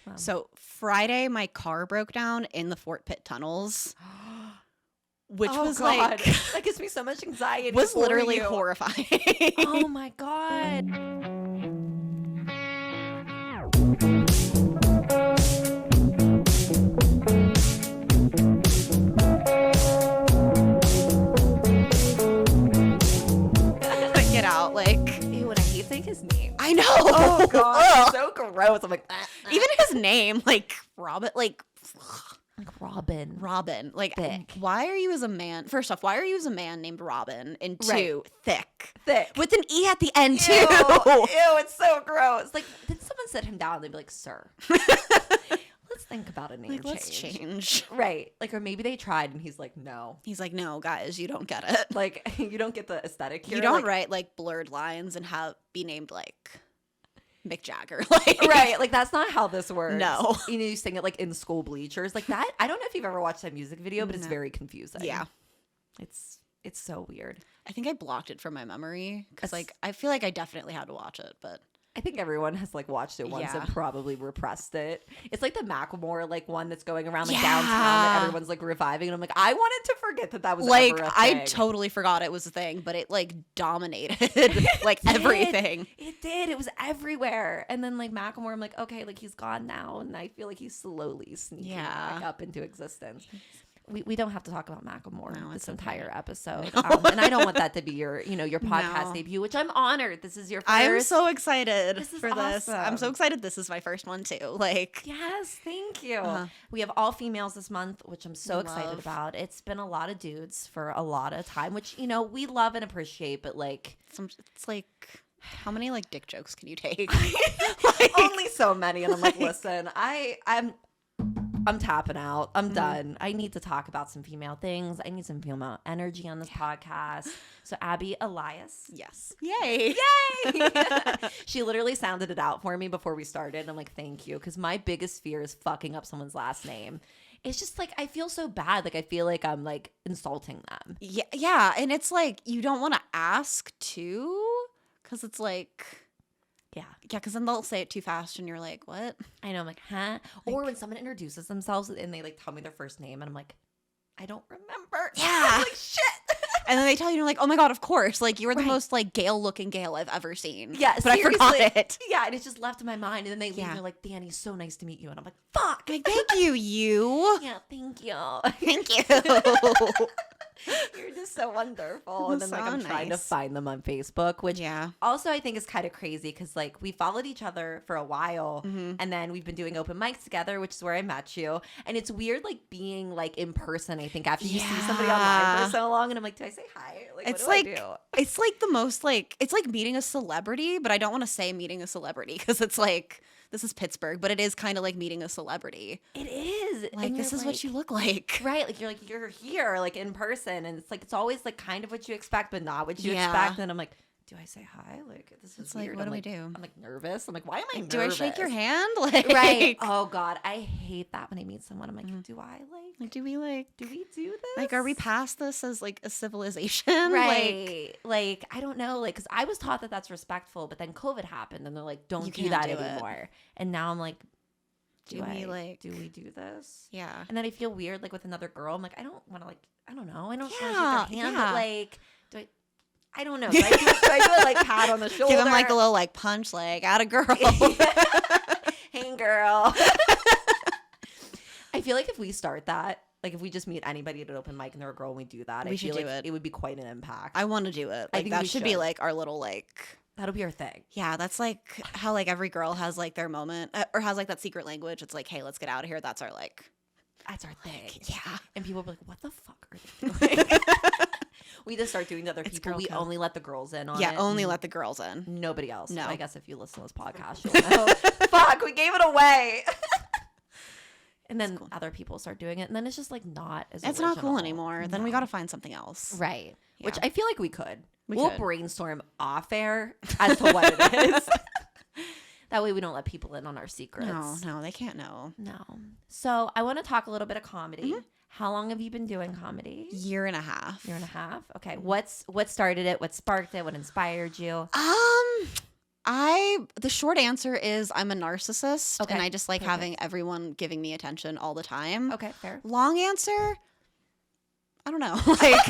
them. So Friday, my car broke down in the Fort Pitt tunnels, which was like that gives me so much anxiety. Was literally you. horrifying. Oh my God. Get out, like. Ew, and I hate saying his name. I know. Oh God, it's so gross. I'm like, even his name, like Robin, like Robin, like thick. Why are you as a man? First off, why are you as a man named Robin? And two, Right. thick with an E at the end too. Ew, it's so gross. Like, did someone sit him down and they'd be like, "Sir, let's think about a name change." Let's change. Right. Like, or maybe they tried and he's like, no. He's like, no, guys, you don't get it. Like, you don't get the aesthetic here. You don't like, write like blurred lines and be named like Mick Jagger. Like, right. Like, that's not how this works. No. You know, you sing it like in school bleachers. Like that. I don't know if you've ever watched that music video, but it's very confusing. Yeah. It's so weird. I think I blocked it from my memory because like I feel like I definitely had to watch it, but I think everyone has like watched it once and probably repressed it. It's like the Macklemore like one that's going around like downtown that everyone's like reviving, and I'm like, I wanted to forget that was like ever a thing. I totally forgot it was a thing, but it like dominated like everything. It did. It was everywhere. And then like Macklemore, I'm like, okay, like he's gone now, and I feel like he's slowly sneaking back up into existence. We don't have to talk about Macklemore this entire episode. And I don't want that to be your podcast debut, which I'm honored. This is your first. I'm so excited for this. I'm so excited this is my first one too. Like, yes, thank you. We have all females this month, which I'm so excited about. It's been a lot of dudes for a lot of time, which, we love and appreciate, but like it's like, how many like dick jokes can you take? Only so many. And I'm like, listen, I'm tapping out. I'm done. I need to talk about some female things. I need some female energy on this podcast. So Abby Elias. Yes. Yay. Yay. She literally sounded it out for me before we started. And I'm like, thank you. Because my biggest fear is fucking up someone's last name. It's just like, I feel so bad. Like, I feel like I'm like insulting them. Yeah. Yeah. And it's like, you don't want to ask too. Because it's like... Yeah, because then they'll say it too fast and you're like, what? I know, I'm like, huh? Like, or when someone introduces themselves and they like tell me their first name and I'm like, I don't remember. Yeah. I'm like, shit. And then they tell you, you're like, oh my God, of course. Like, you were the most like Gale looking Gale I've ever seen. Yeah, but seriously. I forgot it. Yeah, and it's just left in my mind. And then they leave and they're like, Danii, so nice to meet you. And I'm like, fuck. Like, thank you, you. Yeah, thank you. Thank you. You're just so wonderful. And then like I'm trying to find them on Facebook, which also I think is kind of crazy because like we followed each other for a while and then we've been doing open mics together, which is where I met you. And it's weird like being like in person, I think, after you see somebody online for so long. And I'm like, do I say hi? Like, it's what do like I do? It's like the most like it's like meeting a celebrity, but I don't want to say meeting a celebrity because it's like this is Pittsburgh, but it is kind of like meeting a celebrity. It is. Like, this is what you look like. Right. Like, you're here, like, in person. And it's like, it's always, like, kind of what you expect, but not what you expect. And I'm like, do I say hi? Like, this is weird. Like, what do we do? I'm, like, nervous. I'm like, why am I nervous? Do I shake your hand? Like, right. Oh, God. I hate that when I meet someone. I'm like, do I, like, do we do this? Like, are we past this as, like, a civilization? Right. Like, I don't know. Like, because I was taught that that's respectful, but then COVID happened, and they're like, don't do that anymore. And now I'm like, do we do this? Yeah. And then I feel weird, like, with another girl. I'm like, I don't want to, like, I don't know. I don't want to shake their hand, but, like, I don't know. Do I do it, like, pat on the shoulder? Give him, like, a little, like, punch, like, atta girl. Hey, girl. I feel like if we start that, like, if we just meet anybody at an open mic and they're a girl and we do that, I feel like it would be quite an impact. I want to do it. Like, I think that should be, like, our little, like... That'll be our thing. Yeah, that's like how like every girl has like their moment or has like that secret language. It's like, hey, let's get out of here. That's our that's our thing. Yeah. And people will be like, what the fuck are they doing? We just start doing to other people. We only let the girls in on it. Yeah, only let the girls in. Nobody else. No. I guess if you listen to this podcast, you'll know. Fuck, we gave it away. And then other people start doing it. And then it's just like not as It's not cool anymore. Then we got to find something else. Right. Yeah. Which I feel like we could. We'll brainstorm off air as to what it is. That way we don't let people in on our secrets. No, they can't know. No. So I want to talk a little bit of comedy. How long have you been doing comedy? Year and a half. Okay. What started it? What sparked it? What inspired you? The short answer is I'm a narcissist, and I just like having everyone giving me attention all the time. Okay, fair. Long answer, I don't know. Like,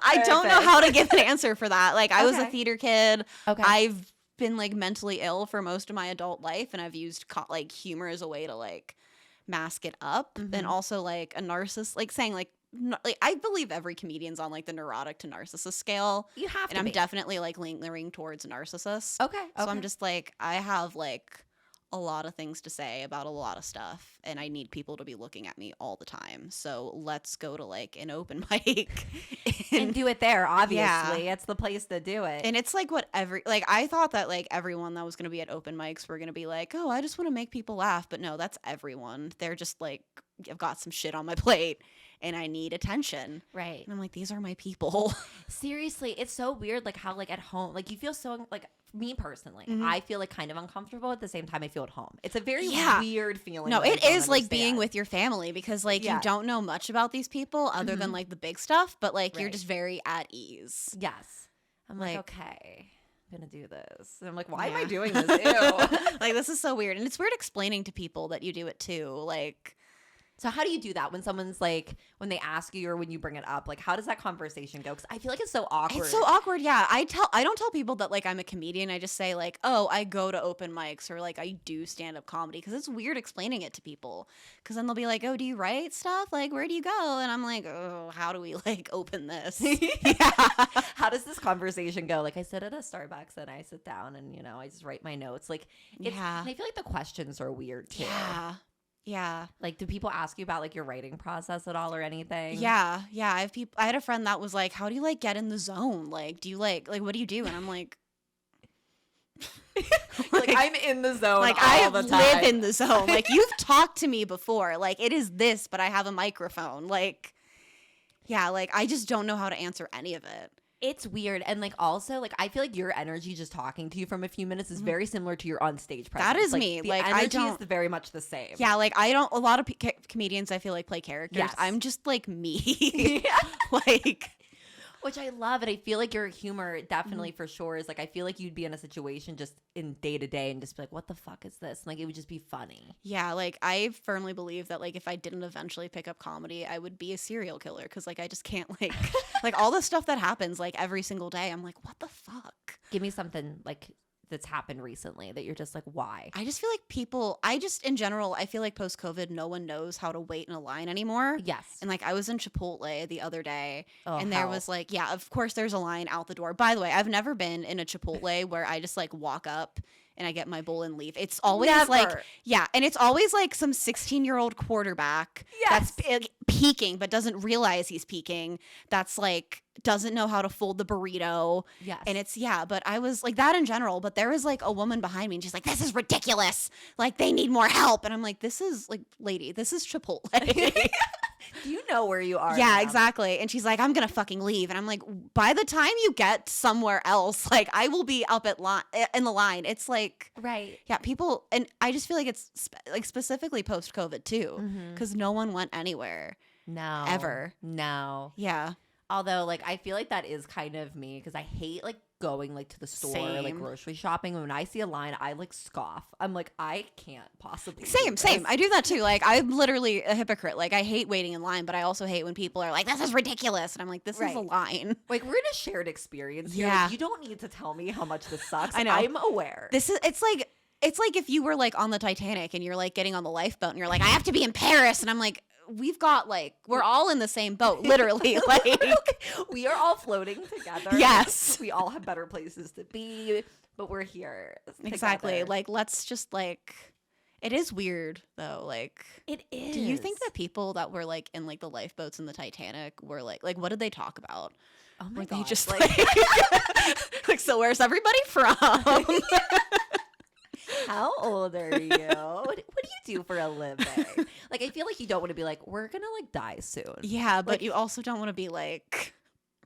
I don't know how to give an answer for that. Like, I was a theater kid. Okay. I've been like mentally ill for most of my adult life, and I've used like humor as a way to like mask it up. And also like a narcissist, like saying like I believe every comedian's on like the neurotic to narcissist scale. You have to. And I'm definitely like leaning towards narcissist. Okay. So I'm just like, I have like a lot of things to say about a lot of stuff, and I need people to be looking at me all the time. So let's go to like an open mic and do it there. Obviously, it's the place to do it. And it's like what I thought that like everyone that was going to be at open mics were going to be like, oh, I just want to make people laugh. But no, that's everyone. They're just like, I've got some shit on my plate and I need attention. Right. And I'm like, these are my people. Seriously, it's so weird like how like at home, like you feel so like, me personally, I feel like kind of uncomfortable at the same time I feel at home. It's a very weird feeling. No, it is like being with your family because like you don't know much about these people other than like the big stuff, but like you're just very at ease. Yes. I'm like, okay, I'm gonna do this. And I'm like, why am I doing this? Ew. Like, this is so weird. And it's weird explaining to people that you do it too. Like, so how do you do that when someone's like, when they ask you or when you bring it up? Like, how does that conversation go? Because I feel like it's so awkward. It's so awkward, yeah. I don't tell people that like I'm a comedian. I just say like, oh, I go to open mics or like I do stand-up comedy, because it's weird explaining it to people. Because then they'll be like, oh, do you write stuff? Like, where do you go? And I'm like, oh, how do we like open this? How does this conversation go? Like, I sit at a Starbucks and I sit down and, you know, I just write my notes. Like, and I feel like the questions are weird too. Yeah. Like, do people ask you about like your writing process at all or anything? Yeah. I had a friend that was like, how do you like get in the zone? Like, do you like what do you do? And I'm like, like I'm in the zone. Like, all the time. I live in the zone. Like, you've talked to me before. Like, it is this, but I have a microphone. Like, yeah, like I just don't know how to answer any of it. It's weird. And like also like I feel like your energy just talking to you from a few minutes is very similar to your on stage presence. That is like, me. The like energy is very much the same. Yeah, like I don't. A lot of comedians I feel like play characters. Yes. I'm just like me. Like, which I love, and I feel like your humor definitely for sure is like I feel like you'd be in a situation just in day to day and just be like, what the fuck is this? And like it would just be funny. Yeah, like I firmly believe that like if I didn't eventually pick up comedy, I would be a serial killer, because like I just can't like like all the stuff that happens like every single day. I'm like, what the fuck? Give me something like that's happened recently that you're just like, why? I just feel like in general, I feel like post-COVID, no one knows how to wait in a line anymore. Yes. And like I was in Chipotle the other day and there was like, yeah, of course there's a line out the door. By the way, I've never been in a Chipotle where I just like walk up and I get my bowl and leave. It's always like, yeah. And it's always like some 16-year-old quarterback that's peeking but doesn't realize he's peeking. That's like, doesn't know how to fold the burrito. Yes. And it's, but I was like that in general. But there was like a woman behind me and she's like, this is ridiculous. Like, they need more help. And I'm like, this is like, lady, this is Chipotle. Do you know where you are? Yeah, exactly. And she's like, I'm going to fucking leave. And I'm like, by the time you get somewhere else, like I will be up in the line. It's like, right. Yeah, people. And I just feel like it's like specifically post-COVID too, because no one went anywhere. No. Ever. No. Yeah. Although, like, I feel like that is kind of me because I hate, like, going, like, to the store or, like, grocery shopping. When I see a line, I, like, scoff. I'm like, I can't possibly Same. I do that, too. Like, I'm literally a hypocrite. Like, I hate waiting in line, but I also hate when people are like, this is ridiculous. And I'm like, this is a line. Like, we're in a shared experience here. Yeah. Like, you don't need to tell me how much this sucks. I know. I'm aware. It's like if you were, like, on the Titanic and you're, like, getting on the lifeboat and you're like, I have to be in Paris. And I'm like, we've got like, we're all in the same boat, literally. Like, we are all floating together. Yes. We all have better places to be, but we're here together. Exactly. Like, let's just like, it is weird though. Like, it is. Do you think that people that were like in like the lifeboats in the Titanic were like what did they talk about? Oh my were God. They just like so where's everybody from? How old are you? What do you do for a living? Like, I feel like you don't want to be like, we're gonna like die soon. Yeah, but like, you also don't want to be like,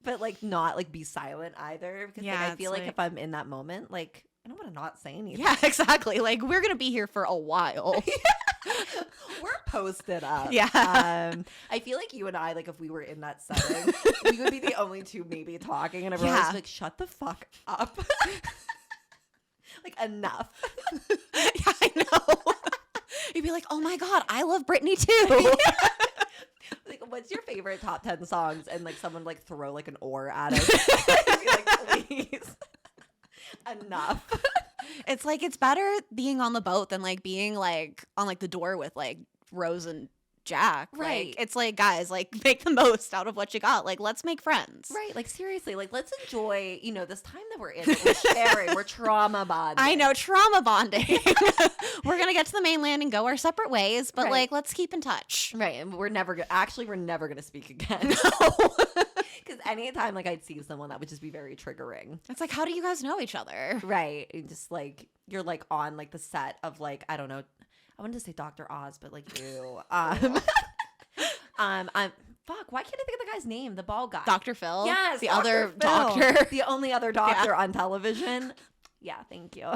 but like not like be silent either, because like, I feel like if I'm in that moment, like I don't want to not say anything. Yeah, exactly. Like, we're gonna be here for a while. We're posted up. Yeah. I feel like you and I, like, if we were in that setting, we would be the only two maybe talking, and everyone's like, shut the fuck up. Like, enough. Yeah, I know. You'd be like, oh my God, I love Britney too. Like, what's your favorite top 10 songs? And like someone like throw like an oar at us. I'd be like, please. Enough. It's like, it's better being on the boat than like being like on like the door with like Rose and Jack. Right. Like, it's like, guys, like make the most out of what you got. Like, let's make friends. Right. Like, seriously, like, let's enjoy, you know, this time that we're in. We're sharing. We're trauma bonding. I know, trauma bonding. We're going to get to the mainland and go our separate ways, but like, let's keep in touch. Right. And we're never going to speak again. No. Because anytime like I'd see someone, that would just be very triggering. It's like, how do you guys know each other? Right. And just like, you're like on like the set of like, I don't know, I wanted to say Dr. Oz, but like you. Fuck, why can't I think of the guy's name? The bald guy. Dr. Phil? Yes. The Dr. other Phil. doctor. The only other doctor on television. Yeah, thank you.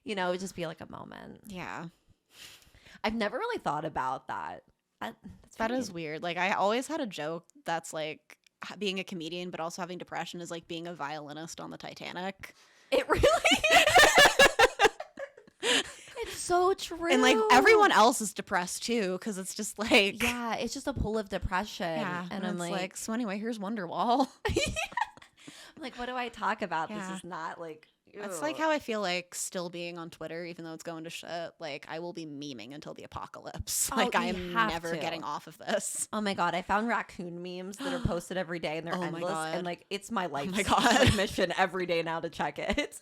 You know, it would just be like a moment. Yeah. I've never really thought about that. That is weird. Like, I always had a joke that's like being a comedian, but also having depression is like being a violinist on the Titanic. It really It's so true. And like everyone else is depressed too, because it's just like, yeah, it's just a pool of depression. Yeah, and I'm like, so anyway, here's Wonderwall. I'm like, what do I talk about? Yeah. This is not like. It's like how I feel like still being on Twitter, even though it's going to shit. Like, I will be memeing until the apocalypse. Like, I am never getting off of this. Oh my God, I found raccoon memes that are posted every day, and they're endless. And like, it's my life mission every day now to check it.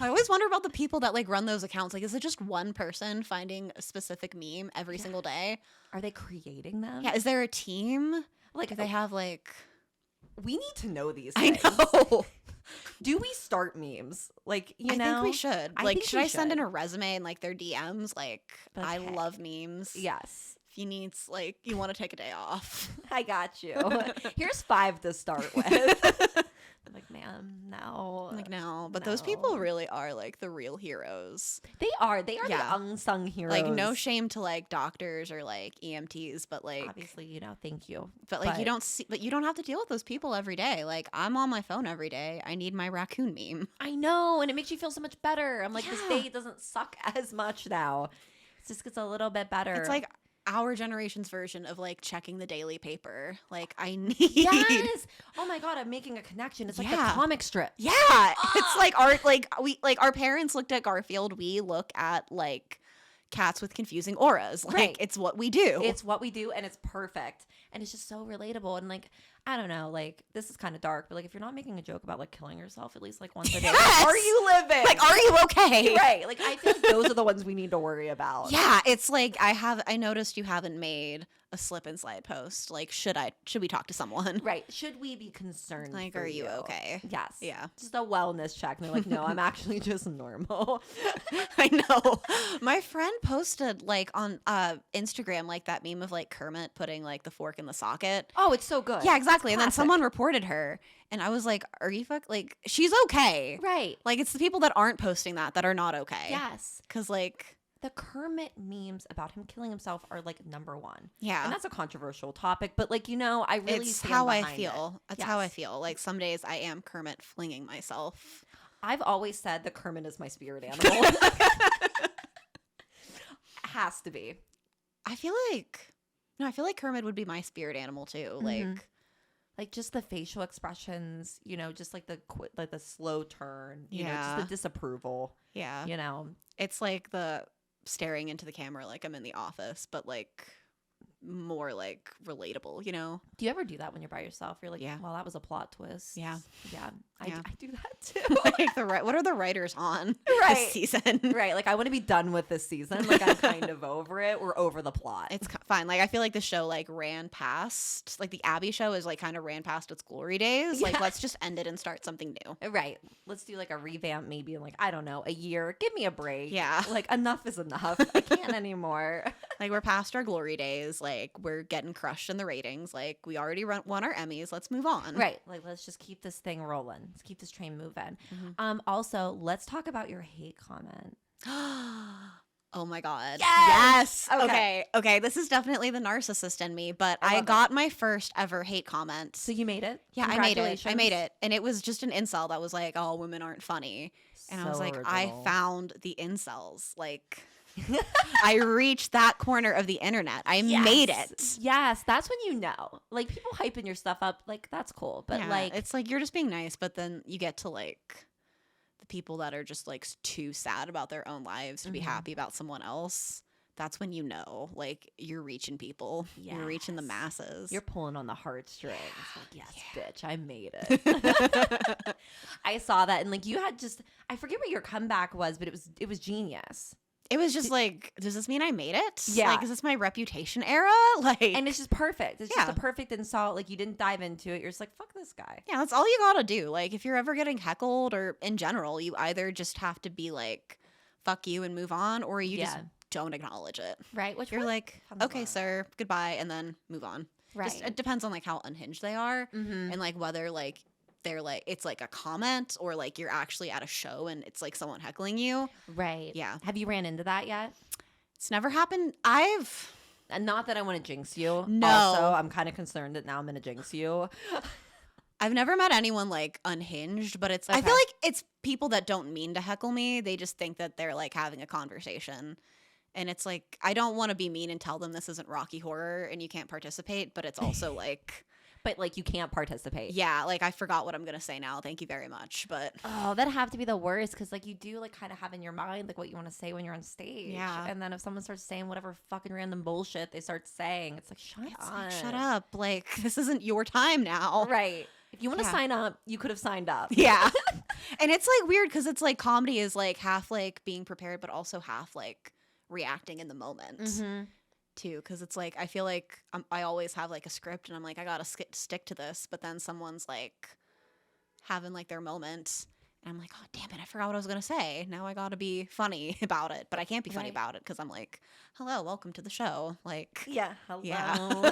I always wonder about the people that like run those accounts. Like, is it just one person finding a specific meme every single day? Are they creating them? Yeah. Is there a team? Like, do they have like? We need to know these things. I know. Do we start memes? Like, I think we should. Like, should I send in a resume and like their DMs? Like, I love memes. Yes. If you need, like, you want to take a day off, I got you. Here's 5 to start with. I'm like, man, no. I'm like, no. But those people really are like the real heroes. They are. They are the unsung heroes. Like, no shame to like doctors or like EMTs, but like, obviously, you know, thank you. But like, you don't have to deal with those people every day. Like, I'm on my phone every day. I need my raccoon meme. I know. And it makes you feel so much better. I'm like, this day doesn't suck as much now. It just gets a little bit better. It's like our generation's version of like checking the daily paper. Like, I need. Yes. Oh my God, I'm making a connection. It's like the comic strip. Yeah. It's like our parents looked at Garfield. We look at like cats with confusing auras. Like, it's what we do. It's what we do, and it's perfect. And it's just so relatable. And like, I don't know, like, this is kind of dark, but like, if you're not making a joke about like killing yourself at least like once a day, like, are you living? Like, are you okay? Right. Like, I feel like those are the ones we need to worry about. Yeah. It's like, I noticed you haven't made a slip and slide post. Like, should we talk to someone? Right. Should we be concerned? Like, are you okay? Yes. Yeah. Just a wellness check. And they're like, no, I'm actually just normal. I know. My friend posted like on Instagram, like that meme of like Kermit putting like the fork in the socket. Oh, it's so good. Yeah, exactly. And then someone reported her. And I was like, are you like, she's okay. Right. Like, it's the people that aren't posting that are not okay. Yes. Because like, the Kermit memes about him killing himself are like number one. Yeah. And that's a controversial topic, but like, you know, I really it's stand how behind I feel. It. That's how I feel. Like, some days I am Kermit flinging myself. I've always said that Kermit is my spirit animal. Has to be. I feel like Kermit would be my spirit animal too. Like just the facial expressions, you know, just like the slow turn, you know, just the disapproval. Yeah. You know, it's like the staring into the camera like I'm in the office, but like more like relatable, you know? Do you ever do that when you're by yourself? You're like, yeah, well, that was a plot twist. Yeah. I do that too. Like what are the writers on this season? Right. Like, I want to be done with this season. Like, I'm kind of over it. We're over the plot. It's fine. Like, I feel like the show like ran past, like the Abby show is like kind of ran past its glory days. Like, let's just end it and start something new. Right. Let's do like a revamp maybe in like, I don't know, a year. Give me a break. Yeah. Like, enough is enough. I can't anymore. Like, we're past our glory days. Like, we're getting crushed in the ratings. Like, we already won our Emmys. Let's move on. Right. Like, let's just keep this thing rolling. Let's keep this train moving. Mm-hmm. Also, let's talk about your hate comment. Oh my God. Yes. Okay. This is definitely the narcissist in me, but I got my first ever hate comment. So you made it? Yeah, I made it. And it was just an incel that was like, oh, women aren't funny. And I was like, original. I found the incels. Like, I reached that corner of the internet. I made it. Yes, that's when you know. Like, people hyping your stuff up, like, that's cool. But, like... It's like, you're just being nice, but then you get to, like, the people that are just, like, too sad about their own lives to be happy about someone else. That's when you know, like, you're reaching people. Yes. You're reaching the masses. You're pulling on the heartstrings. Like, yes, bitch, I made it. I saw that, and, like, you had just... I forget what your comeback was, but it was genius. It was just like, does this mean I made it? Yeah. Like, is this my reputation era? Like, and it's just perfect. It's just a perfect insult. Like, you didn't dive into it. You're just like, fuck this guy. Yeah, that's all you gotta do. Like, if you're ever getting heckled or in general, you either just have to be like, fuck you and move on, or you just don't acknowledge it. Right. Which you're like, okay, sir, goodbye, and then move on. Right. Just, it depends on like how unhinged they are and like whether like they're like, it's like a comment or like you're actually at a show and it's like someone heckling you. Right. Yeah. Have you ran into that yet? It's never happened. Not that I want to jinx you. No. Also, I'm kind of concerned that now I'm going to jinx you. I've never met anyone like unhinged, but it's, I feel like it's people that don't mean to heckle me. They just think that they're like having a conversation. And it's like, I don't want to be mean and tell them this isn't Rocky Horror and you can't participate, but it's also like... But, like, you can't participate. Yeah, like, I forgot what I'm going to say now. Thank you very much, but... Oh, that'd have to be the worst, because, like, you do, like, kind of have in your mind, like, what you want to say when you're on stage. Yeah. And then if someone starts saying whatever fucking random bullshit they start saying, it's like, shut up. Like, this isn't your time now. Right. If you want to sign up, you could have signed up. Yeah. And it's, like, weird, because it's, like, comedy is, like, half, like, being prepared, but also half, like, reacting in the moment. Mm-hmm. Too, because it's like I feel like I always have like a script and I'm like I gotta stick to this, but then someone's like having like their moment and I'm like, oh damn it, I forgot what I was gonna say. Now I gotta be funny about it, but I can't be funny about it because I'm like, hello, welcome to the show. Like, hello.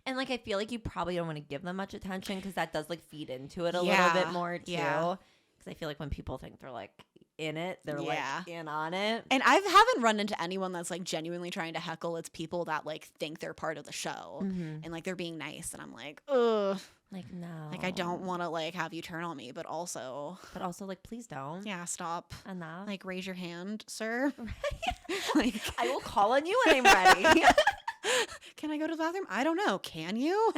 And like I feel like you probably don't want to give them much attention because that does like feed into it a little bit more too. Because I feel like when people think they're like in it, they're like in on it. And I haven't run into anyone that's like genuinely trying to heckle. It's people that like think they're part of the show and like they're being nice and I'm like, ugh, like no, like I don't want to like have you turn on me, but also like please don't. Yeah, stop. Enough. Like raise your hand, sir. Like I will call on you when I'm ready. Can I go to the bathroom? I don't know. Can you?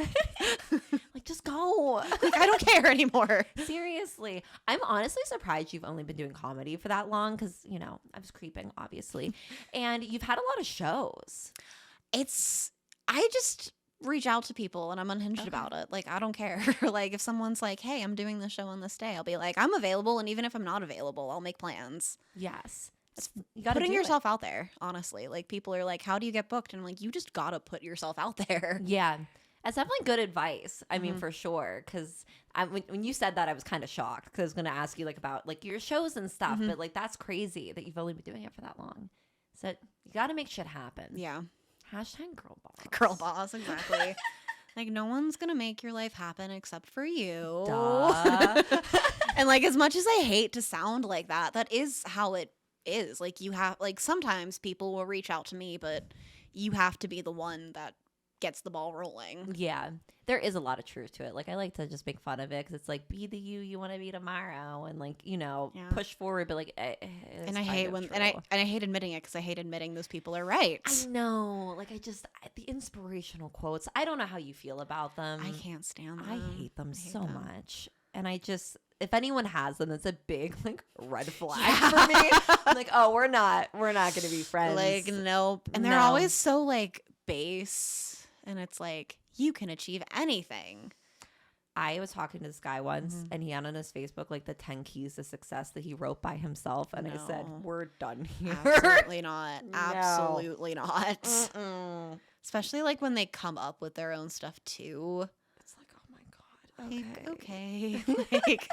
Like, just go. Like, I don't care anymore. Seriously. I'm honestly surprised you've only been doing comedy for that long because, you know, I was creeping, obviously. And you've had a lot of shows. I just reach out to people and I'm unhinged about it. Like, I don't care. Like, if someone's like, hey, I'm doing this show on this day, I'll be like, I'm available. And even if I'm not available, I'll make plans. Yes. You gotta putting yourself out there, honestly. Like people are like, how do you get booked? And I'm like, you just gotta put yourself out there. Yeah. That's definitely good advice. I mean, for sure. Because when you said that, I was kind of shocked because I was going to ask you like about like your shows and stuff. But like that's crazy that you've only been doing it for that long. So you got to make shit happen. Yeah. Hashtag girl boss. Girl boss, exactly. Like no one's going to make your life happen except for you. Duh. And like as much as I hate to sound like that, that is how it is. Like you have like sometimes people will reach out to me, but you have to be the one that gets the ball rolling. Yeah, there is a lot of truth to it. Like I like to just make fun of it because it's like be the you want to be tomorrow, and like you know push forward. But like, and I hate when and I hate admitting it because I hate admitting those people are right. I know. Like the inspirational quotes. I don't know how you feel about them. I can't stand them. I hate them so much, and I just. If anyone has them, it's a big like red flag for me. I'm like, oh, we're not gonna be friends. Like, nope. And they're always so like base, and it's like you can achieve anything. I was talking to this guy once, and he had on his Facebook like the 10 keys to success that he wrote by himself, and I said, "We're done here." Absolutely not. Absolutely not. Especially like when they come up with their own stuff too. It's like, oh my god. Okay. Like.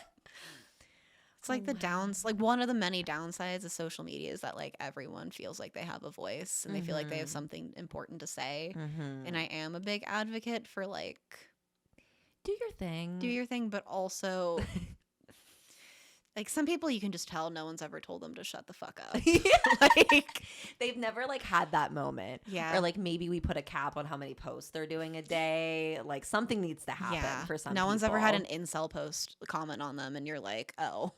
It's like the downs, like one of the many downsides of social media is that like everyone feels like they have a voice and they feel like they have something important to say. And I am a big advocate for like, do your thing, but also like some people you can just tell no one's ever told them to shut the fuck up. Like they've never like had that moment. Yeah. Or like maybe we put a cap on how many posts they're doing a day. Like something needs to happen for some people. No one's ever had an incel post comment on them and you're like, oh.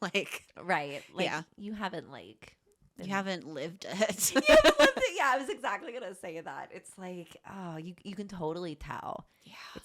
Like, right. Like, you haven't like. You haven't lived it. Yeah, I was exactly gonna say that. It's like, oh, you can totally tell. Yeah, it's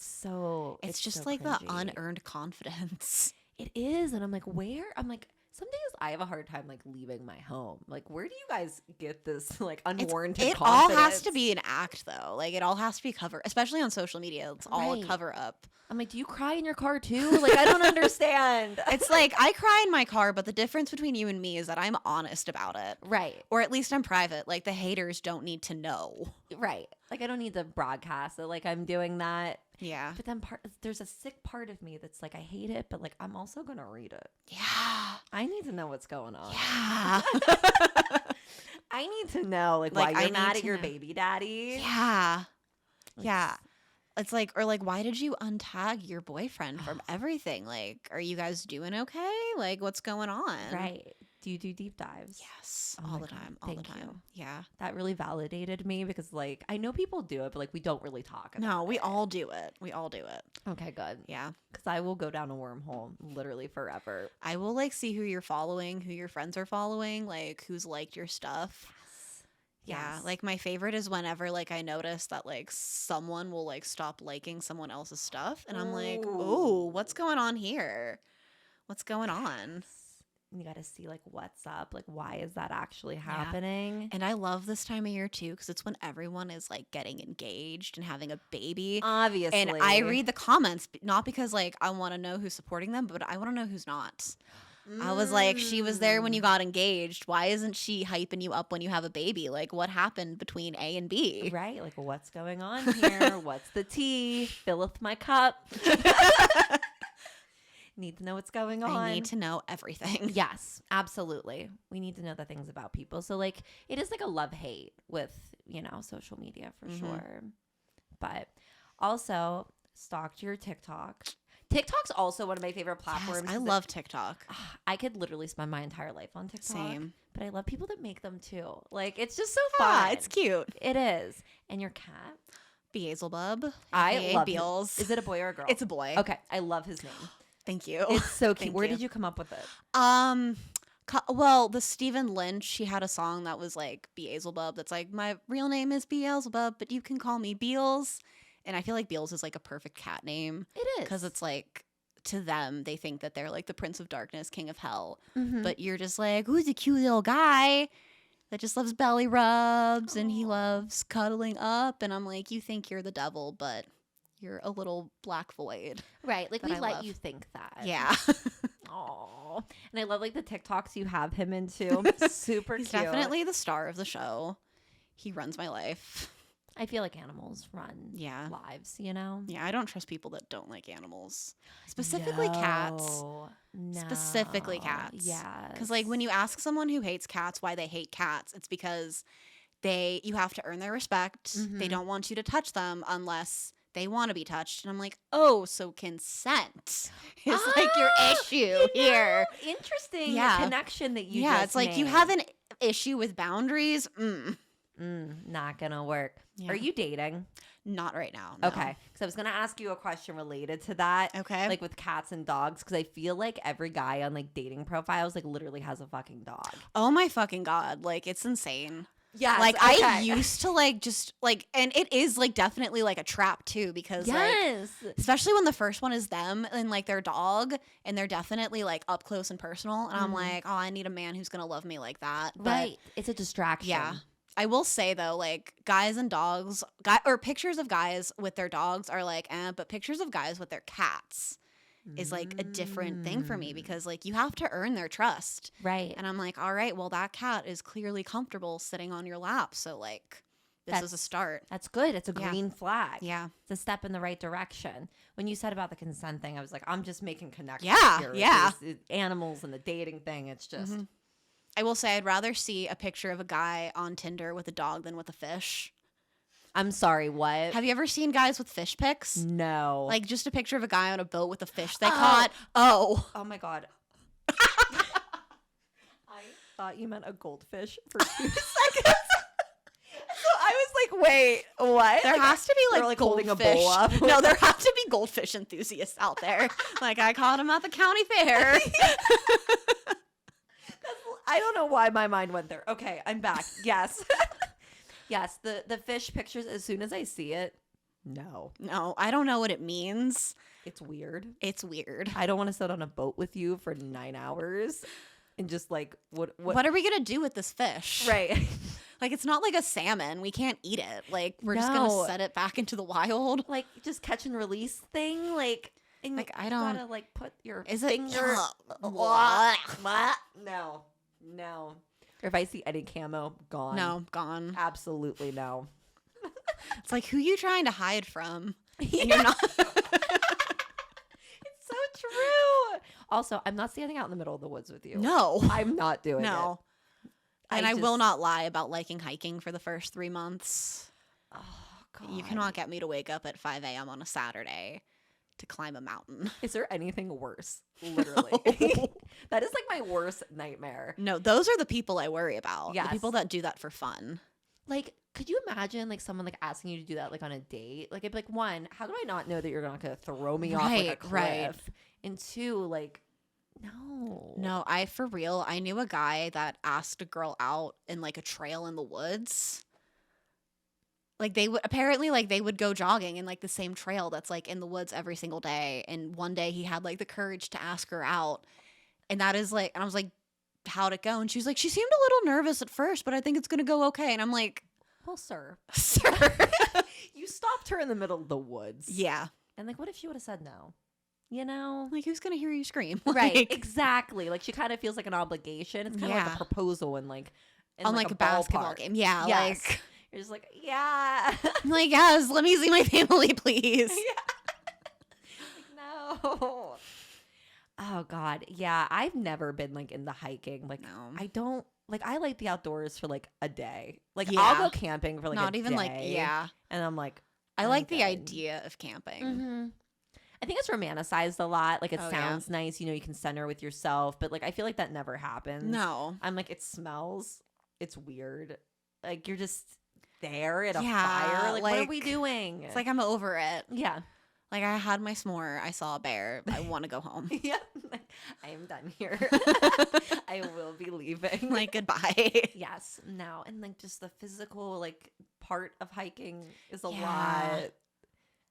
just so like cringy. the unearned confidence. It is, and I'm like, where? I'm like, some days I have a hard time like leaving my home. Like, where do you guys get this like unwarranted? It all has to be an act, though. Like, it all has to be cover, especially on social media. It's all a cover up. I'm like, do you cry in your car too? Like, I don't understand. It's like, I cry in my car, but the difference between you and me is that I'm honest about it. Right. Or at least I'm private. Like, the haters don't need to know. Right. Like, I don't need to broadcast it. Like, I'm doing that. Yeah. But then there's a sick part of me that's like, I hate it, but like, I'm also going to read it. Yeah. I need to know what's going on. Yeah. I need to know, like why you're mad at your baby daddy. Yeah. Yeah. It's like, or like, why did you untag your boyfriend from everything? Like, are you guys doing okay? Like, what's going on? Right. Do you do deep dives? Yes. All the time. All the time. Yeah. That really validated me because, like, I know people do it, but, like, we don't really talk about it. No, we all do it. We all do it. Okay, good. Yeah. Because I will go down a wormhole literally forever. I will, like, see who you're following, who your friends are following, like, who's liked your stuff. Yeah, like my favorite is whenever like I notice that like someone will like stop liking someone else's stuff and I'm like, "Oh, what's going on here? What's going on?" You got to see like what's up, like why is that actually happening? And I love this time of year too because it's when everyone is like getting engaged and having a baby. Obviously. And I read the comments not because like I want to know who's supporting them, but I want to know who's not. I was like, she was there when you got engaged. Why isn't she hyping you up when you have a baby? Like, what happened between A and B? Right? Like, what's going on here? What's the tea? Filleth my cup. Need to know what's going on. I need to know everything. Yes, absolutely. We need to know the things about people. So, like, it is like a love-hate with, you know, social media for sure. But also, stalked your TikTok. TikTok's also one of my favorite platforms. Yes, I love TikTok. I could literally spend my entire life on TikTok. Same. But I love people that make them too. Like, it's just so fun. It's cute. It is. And your cat? Beelzebub. I love Beels. Is it a boy or a girl? It's a boy. Okay. I love his name. Thank you. It's so cute. Where did you come up with it? Well, the Stephen Lynch, he had a song that was like Beelzebub. That's like, my real name is Beelzebub, but you can call me Beels. And I feel like Beels is like a perfect cat name. It is. Because it's like, to them, they think that they're like the Prince of Darkness, King of Hell. Mm-hmm. But you're just like, who's a cute little guy that just loves belly rubs and he loves cuddling up. And I'm like, you think you're the devil, but you're a little black void. Right. Like, we let you think that. Yeah. Aww. And I love like the TikToks you have him into. Super He's cute. definitely the star of the show. He runs my life. I feel like animals run lives, you know? Yeah, I don't trust people that don't like animals. Specifically cats. No. Specifically cats. Yeah. Because like when you ask someone who hates cats why they hate cats, it's because you have to earn their respect. Mm-hmm. They don't want you to touch them unless they want to be touched. And I'm like, oh, so consent is like your issue here. Interesting connection that you it's like you have an issue with boundaries. Not gonna work. Yeah. Are you dating? Not right now. No. Okay. Because I was going to ask you a question related to that. Okay. Like with cats and dogs. Because I feel like every guy on like dating profiles like literally has a fucking dog. Oh my fucking God. Like it's insane. Yeah. Like I used to like just like, and it is like definitely like a trap too because like, especially when the first one is them and like their dog and they're definitely like up close and personal. And I'm like, oh, I need a man who's going to love me like that. But, right. It's a distraction. Yeah. I will say though, like guys and dogs, or pictures of guys with their dogs are like, but pictures of guys with their cats is like a different thing for me because like you have to earn their trust. Right. And I'm like, all right, well that cat is clearly comfortable sitting on your lap. So like this is a start. That's good. It's a green flag. Yeah. It's a step in the right direction. When you said about the consent thing, I was like, I'm just making connections here. Yeah. Animals and the dating thing. It's just... Mm-hmm. I will say I'd rather see a picture of a guy on Tinder with a dog than with a fish. I'm sorry, what? Have you ever seen guys with fish pics? No. Like just a picture of a guy on a boat with a fish they caught. Oh my God. I thought you meant a goldfish for 2 seconds. So I was like, wait, what? There has to be like holding a bowl up. No, there have to be goldfish enthusiasts out there. Like I caught him at the county fair. I don't know why my mind went there. Okay, I'm back. Yes. Yes, the fish pictures, as soon as I see it, no, I don't know what it means. It's weird. I don't want to sit on a boat with you for 9 hours and just like what are we gonna do with this fish? Right. Like it's not like a salmon. We can't eat it. Like we're just gonna set it back into the wild. Like just catch and release thing. Like I don't gotta like put your finger. What? No. Or if I see any camo, gone. No, gone. Absolutely no. It's like, who you trying to hide from? Yeah. And you're not. It's so true. Also, I'm not standing out in the middle of the woods with you. No. I'm not doing it. And I will not lie about liking hiking for the first 3 months. Oh, God. You cannot get me to wake up at 5 a.m. on a Saturday to climb a mountain. Is there anything worse? Literally. No. That is like my worst nightmare. No, those are the people I worry about. Yes. The people that do that for fun. Like, could you imagine like someone like asking you to do that like on a date? Like, I'd be like, one, how do I not know that you're not going to throw me off like a cliff? Right. And two, like, no, for real, I knew a guy that asked a girl out in like a trail in the woods. Like they would go jogging in like the same trail that's like in the woods every single day. And one day he had like the courage to ask her out. And that is like, and I was like, how'd it go? And she was like, she seemed a little nervous at first, but I think it's going to go okay. And I'm like, well, sir, you stopped her in the middle of the woods. Yeah. And like, what if she would have said no? You know, like who's gonna hear you scream? Right, like, exactly. Like she kind of feels like an obligation. It's kind of like a proposal and like on like a basketball game. Yeah, yes. Like you're just like, yeah. I'm like, yes, let me see my family, please. Yeah. Like, no. Oh God, yeah. I've never been like into hiking. Like, no. I don't like. I like the outdoors for like a day. Like, I'll go camping for like not a even day, like and I'm like, I like the idea of camping. Mm-hmm. I think it's romanticized a lot. Like, it sounds nice. You know, you can center with yourself. But, like, I feel like that never happens. No. I'm like, it smells. It's weird. Like, you're just there at a fire. Like, what are we doing? It's like, I'm over it. Yeah. Like, I had my s'more. I saw a bear. I want to go home. Yeah. I am done here. I will be leaving. Like, goodbye. Yes. No. And, like, just the physical, like, part of hiking is a lot.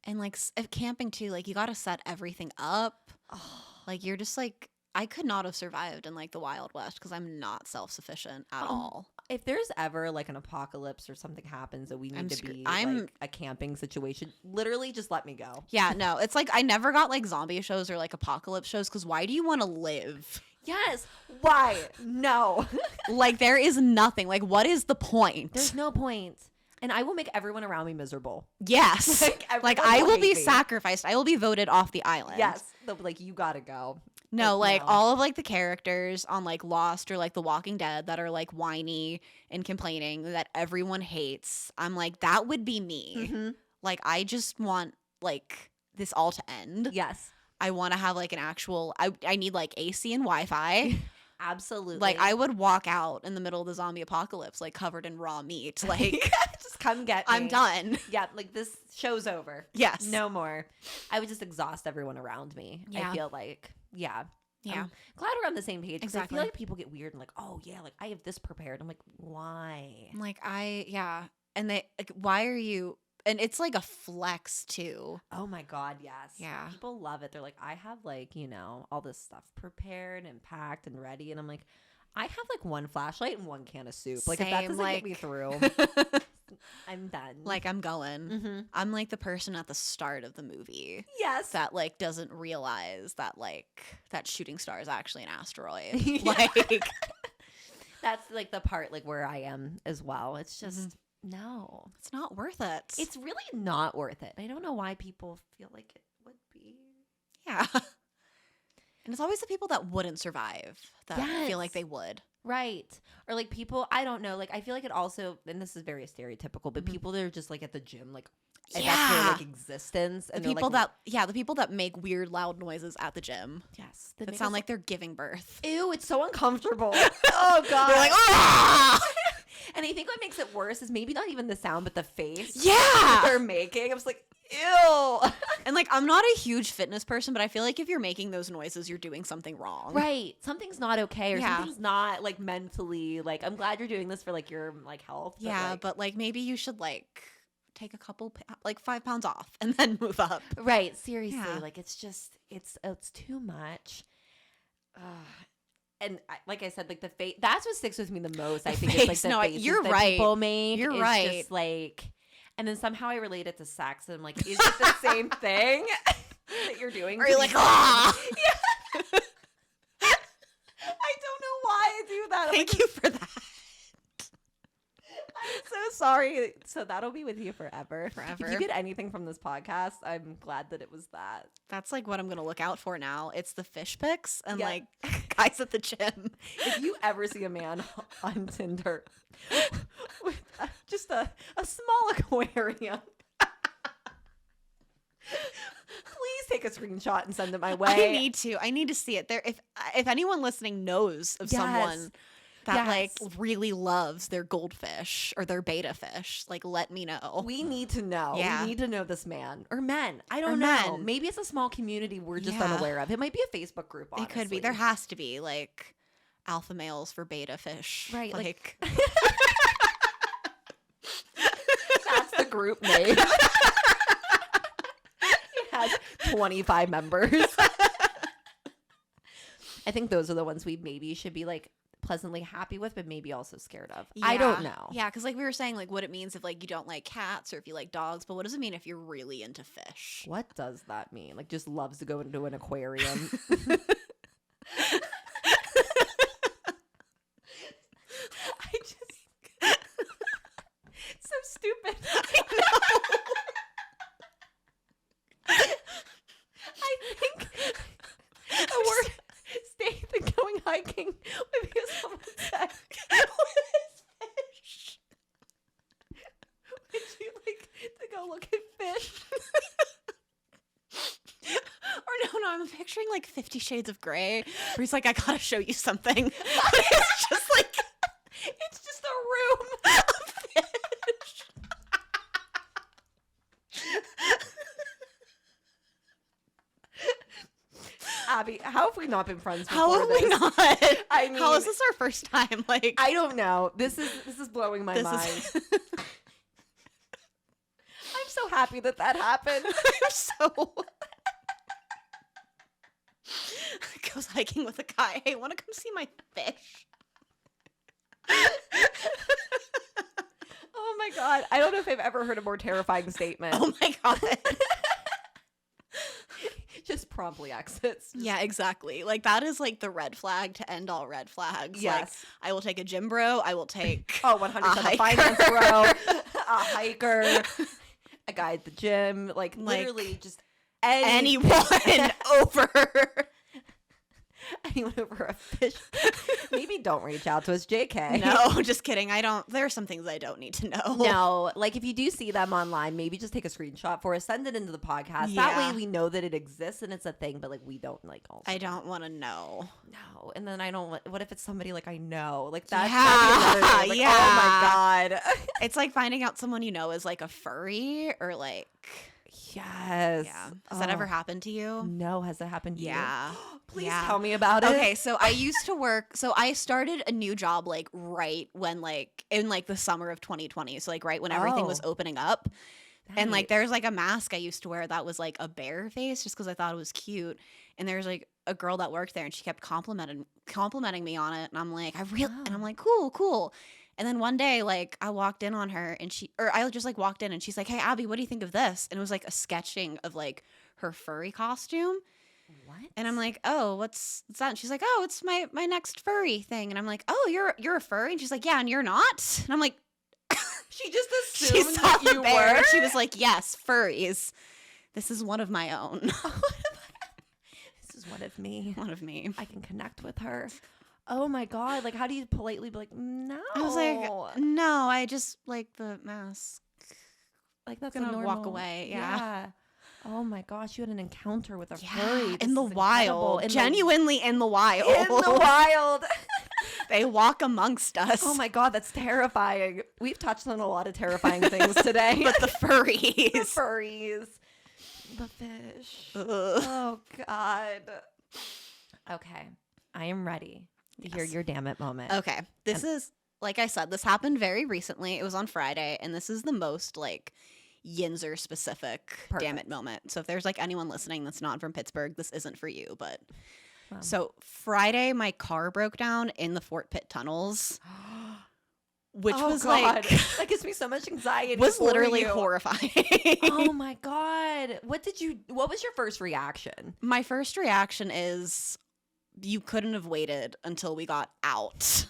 And like camping too, like you got to set everything up. Oh. Like you're just like, I could not have survived in like the Wild West because I'm not self-sufficient at all. If there's ever like an apocalypse or something happens that we need to be like a camping situation, literally just let me go. Yeah, no, it's like I never got like zombie shows or like apocalypse shows because why do you want to live? Yes. Why? No. Like there is nothing. Like what is the point? There's no point. And I will make everyone around me miserable. Yes. Like I will be sacrificed. I will be voted off the island. Yes. They'll be like, you gotta go. No, like all of like the characters on like Lost or like The Walking Dead that are like whiny and complaining that everyone hates. I'm like, that would be me. Mm-hmm. Like I just want like this all to end. Yes. I want to have like an actual, I need like AC and Wi-Fi. Absolutely. Like I would walk out in the middle of the zombie apocalypse like covered in raw meat. Like just come get me. I'm done. Yeah, like this show's over. Yes. No more. I would just exhaust everyone around me. Yeah. I feel like. Yeah. Yeah. I'm glad we're on the same page. Exactly. I feel like people get weird and like, oh yeah, like I have this prepared. I'm like, why? I'm like and they like, why are you? And it's like a flex too. Oh my God, yes. Yeah. People love it. They're like, I have like, you know, all this stuff prepared and packed and ready. And I'm like, I have like one flashlight and one can of soup. Like, if that doesn't get me through, I'm done. Like, I'm going. Mm-hmm. I'm like the person at the start of the movie. Yes. That like doesn't realize that like that shooting star is actually an asteroid. Yeah. Like, that's like the part like where I am as well. It's just, no. It's not worth it. It's really not worth it. I don't know why people feel like it would be. Yeah. And it's always the people that wouldn't survive that feel like they would. Right. Or like people, I don't know, like I feel like it also, and this is very stereotypical, but people that are just like at the gym, like and that's their like existence. And the people like, the people that make weird loud noises at the gym. Yes. That sound like they're giving birth. Ew, it's so uncomfortable. Oh God. They're like, ah! And I think what makes it worst is maybe not even the sound, but the face. Yeah. They're making. I was like, ew. And like, I'm not a huge fitness person, but I feel like if you're making those noises, you're doing something wrong. Right. Something's not okay, or something's not like mentally, like, I'm glad you're doing this for like your like health. But like maybe you should like take a couple, like 5 pounds off and then move up. Right. Seriously. Like, it's just, it's too much. And like I said, like the face, that's what sticks with me the most. I think it's like the faces you're that right. people make. You're it's right. Just like, and then somehow I relate it to sex, and I'm like, is it the same thing that you're doing? Or you're like, ah. Yeah. I don't know why I do that. Thank you for that. I'm so sorry. So that'll be with you forever. Forever. If you get anything from this podcast, I'm glad that it was that. That's like what I'm going to look out for now. It's the fish pics and like guys at the gym. If you ever see a man on Tinder with just a small aquarium, please take a screenshot and send it my way. I need to see it. There, if anyone listening knows of someone that like really loves their goldfish or their beta fish, like, let me know. We need to know. Yeah. We need to know this man or men. I don't know. Maybe it's a small community we're just unaware of. It might be a Facebook group. Honestly. It could be. There has to be like alpha males for beta fish, right? Like that's the group name. It has 25 members. I think those are the ones we maybe should be like pleasantly happy with, but maybe also scared of. I don't know. Yeah, because like we were saying, like what it means if like you don't like cats or if you like dogs, but what does it mean if you're really into fish? What does that mean? Like, just loves to go into an aquarium. So stupid. I know. I think the word stay than going hiking would be someone said with fish. Would you like to go look at fish? Or no, I'm picturing like 50 Shades of Grey, where he's like, I gotta show you something. But it's just like, it's just a room of fish. Abby, how have we not been friends before? How have we not? I mean, how is this our first time? Like, I don't know. This is blowing my mind. I'm so happy that happened. I'm so goes hiking with a guy. Hey, want to come see my fish? Oh my god. I don't know if I've ever heard a more terrifying statement. Oh my god. Just promptly exits. Yeah, exactly. Like, that is like the red flag to end all red flags. Yes. Like, I will take a gym bro. I will take 100% a finance bro, a hiker, a guy at the gym. Like literally just anyone over. Anyone over a fish. Maybe don't reach out to us, JK. No, just kidding. There are some things I don't need to know. No, like if you do see them online, maybe just take a screenshot for us, send it into the podcast. Yeah. That way we know that it exists and it's a thing, but like we don't like also. I don't want to know. No, and then I don't. What if it's somebody like I know? Like that's like, yeah. Oh my god. It's like finding out someone you know is like a furry or like. Yes. Yeah. Has that ever happened to you? No. Has that happened to you? Yeah. Please tell me about it. Okay, so I used to work. So I started a new job like right when like in like the summer of 2020. So like right when everything was opening up. Nice. And like there's like a mask I used to wear that was like a bear face just because I thought it was cute. And there's like a girl that worked there and she kept complimenting me on it. And I'm like, and I'm like, cool. And then one day, like, I walked in on her and I just like walked in and she's like, hey, Abby, what do you think of this? And it was like a sketching of like her furry costume. What? And I'm like, oh, what's that? And she's like, oh, it's my next furry thing. And I'm like, oh, you're a furry? And she's like, yeah, and you're not? And I'm like, she just assumed that you were? She was like, yes, furries. This is one of my own. This is one of me. One of me. I can connect with her. Oh my god, like how do you politely be like, no? I was like, no, I just like the mask. Like that's gonna normal walk away. Yeah. Oh my gosh, you had an encounter with a furry. In the wild. Genuinely in the wild. In the wild. They walk amongst us. Oh my God, that's terrifying. We've touched on a lot of terrifying things today. But the furries. The furries. The fish. Ugh. Oh God. Okay. I am ready to hear your damn it moment. Okay. This is, like I said, this happened very recently. It was on Friday, and this is the most, like, Yinzer specific damn it moment. So if there's, like, anyone listening that's not from Pittsburgh, this isn't for you, but... So Friday, my car broke down in the Fort Pitt tunnels, which was like that gives me so much anxiety. Was literally horrifying. Oh my God! What was your first reaction? My first reaction is, you couldn't have waited until we got out.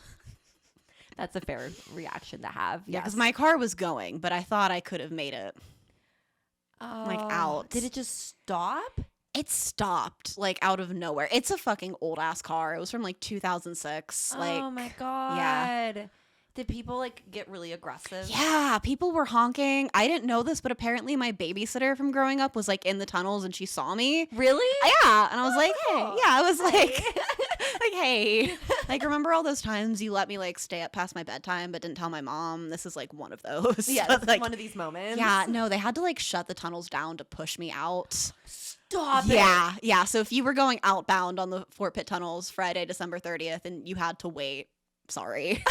That's a fair reaction to have. Yeah, because my car was going, but I thought I could have made it out. Did it just stop? It stopped, like, out of nowhere. It's a fucking old-ass car. It was from, like, 2006. Oh, my God. Yeah. Did people, like, get really aggressive? Yeah, people were honking. I didn't know this, but apparently my babysitter from growing up was, like, in the tunnels, and she saw me. Really? Yeah. And I was like, hey. Yeah, I was like, hey. Like, remember all those times you let me, like, stay up past my bedtime but didn't tell my mom? This is, like, one of those. Yeah, this is one of these moments. Yeah, no, they had to, like, shut the tunnels down to push me out. Stop it. Yeah. So if you were going outbound on the Fort Pitt tunnels Friday, December 30th, and you had to wait, sorry.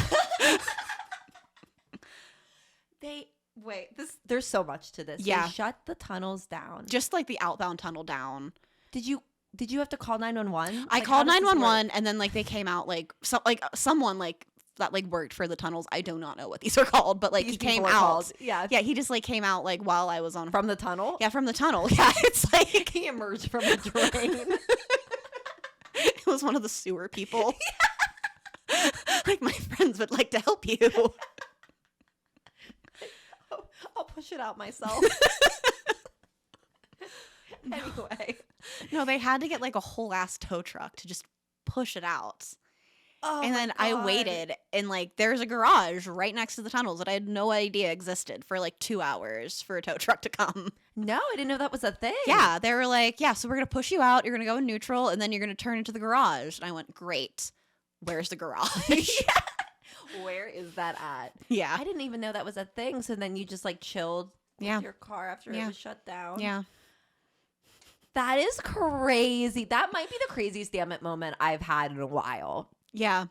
There's so much to this. Yeah. They shut the tunnels down. Just like the outbound tunnel down. Did you have to call 911? I called 911 and then like they came out someone like that like worked for the tunnels. I do not know what these are called, but like he came out. Called. Yeah. Yeah, he just like came out like while I was on from the tunnel? Yeah, from the tunnel. Yeah, it's like he emerged from the drain. It was one of the sewer people. Yeah. Like, my friends would like to help you. I'll push it out myself. Anyway. No, they had to get like a whole ass tow truck to just push it out. Oh, and then I waited, and like there's a garage right next to the tunnels that I had no idea existed for like 2 hours for a tow truck to come. No, I didn't know that was a thing. Yeah, they were like, yeah, so we're going to push you out. You're going to go in neutral, and then you're going to turn into the garage. And I went, great. Where's the garage? Where is that at? Yeah. I didn't even know that was a thing. So then you just like chilled with your car after it was shut down. Yeah. That is crazy. That might be the craziest damn it moment I've had in a while. Yeah.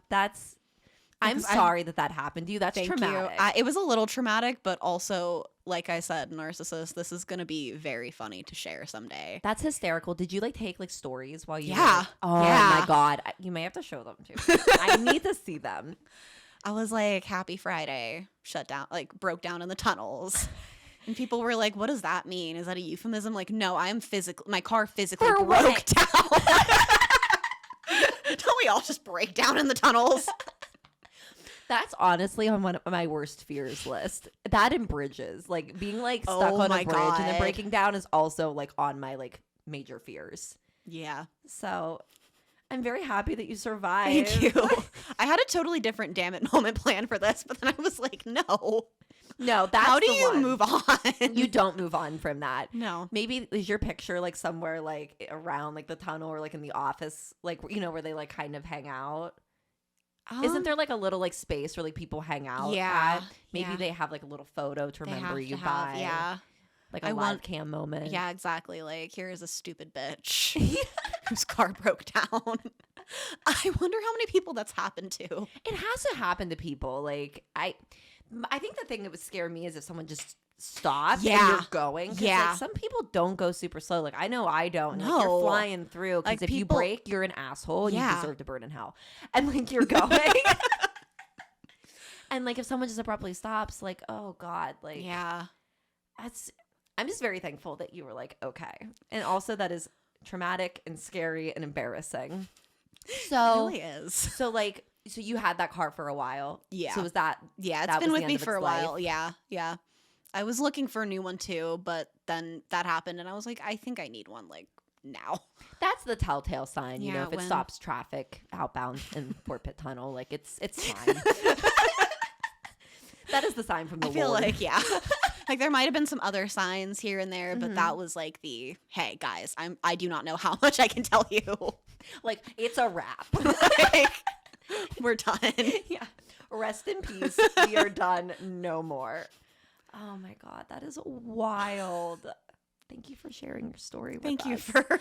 I'm sorry that happened to you. That's traumatic. It was a little traumatic, but also, like I said, narcissist, this is going to be very funny to share someday. That's hysterical. Did you like take like stories while you Yeah. Oh my God. You may have to show them too. I need to see them. I was like, happy Friday, shut down, like broke down in the tunnels. And people were like, what does that mean? Is that a euphemism? Like, no, my car physically broke down. Don't we all just break down in the tunnels? That's honestly on one of my worst fears list. That and bridges. Like being like stuck on a bridge and then breaking down is also like on my like major fears. Yeah. So I'm very happy that you survived. Thank you. I had a totally different damn it moment plan for this, but then I was like, no, that's how do you move on? You don't move on from that. No. Maybe is your picture like somewhere like around like the tunnel or like in the office, like, you know, where they like kind of hang out? Isn't there like a little like space where like people hang out? Yeah. Maybe they have like a little photo to remember you by. Yeah. Like a live cam moment. Yeah, exactly. Like, here is a stupid bitch whose car broke down. I wonder how many people that's happened to. It has to happen to people. Like, I think the thing that would scare me is if someone just stopped and you're going. Yeah. Like, some people don't go super slow. Like, I know I don't. No. Like, you're flying through. Because if you break, you're an asshole and you deserve to burn in hell. And, like, you're going. And, like, if someone just abruptly stops, like, oh, God. Like, yeah. I'm just very thankful that you were like, okay. And also that is traumatic and scary and embarrassing. So it really is. So like, so you had that car for a while. Yeah. So was that? Yeah, it's been with me for a while. Yeah. Yeah. I was looking for a new one too, but then that happened and I was like, I think I need one like now. That's the telltale sign, you know, if it stops traffic outbound in Fort Pitt Tunnel, like it's fine. That is the sign from the Lord. I feel like, yeah. Like there might have been some other signs here and there, but that was like the, hey guys, I do not know how much I can tell you. Like it's a wrap. Like, We're done. Yeah. Rest in peace. We are done. No more. Oh my God. That is wild. Thank you for sharing your story with us. Thank you for...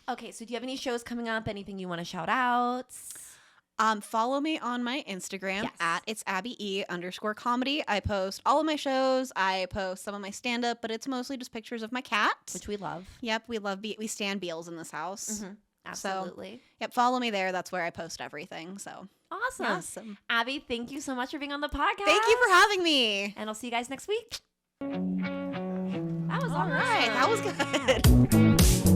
Okay, so do you have any shows coming up? Anything you want to shout out? Follow me on my Instagram at it's @AbbyE_comedy. I post all of my shows. I post some of my stand-up, but it's mostly just pictures of my cat. Which we love. Yep, we stand Beals in this house. Mm-hmm. Absolutely. So, yep, follow me there. That's where I post everything. So awesome. Abby, thank you so much for being on the podcast. Thank you for having me. And I'll see you guys next week. That was all right. That was good.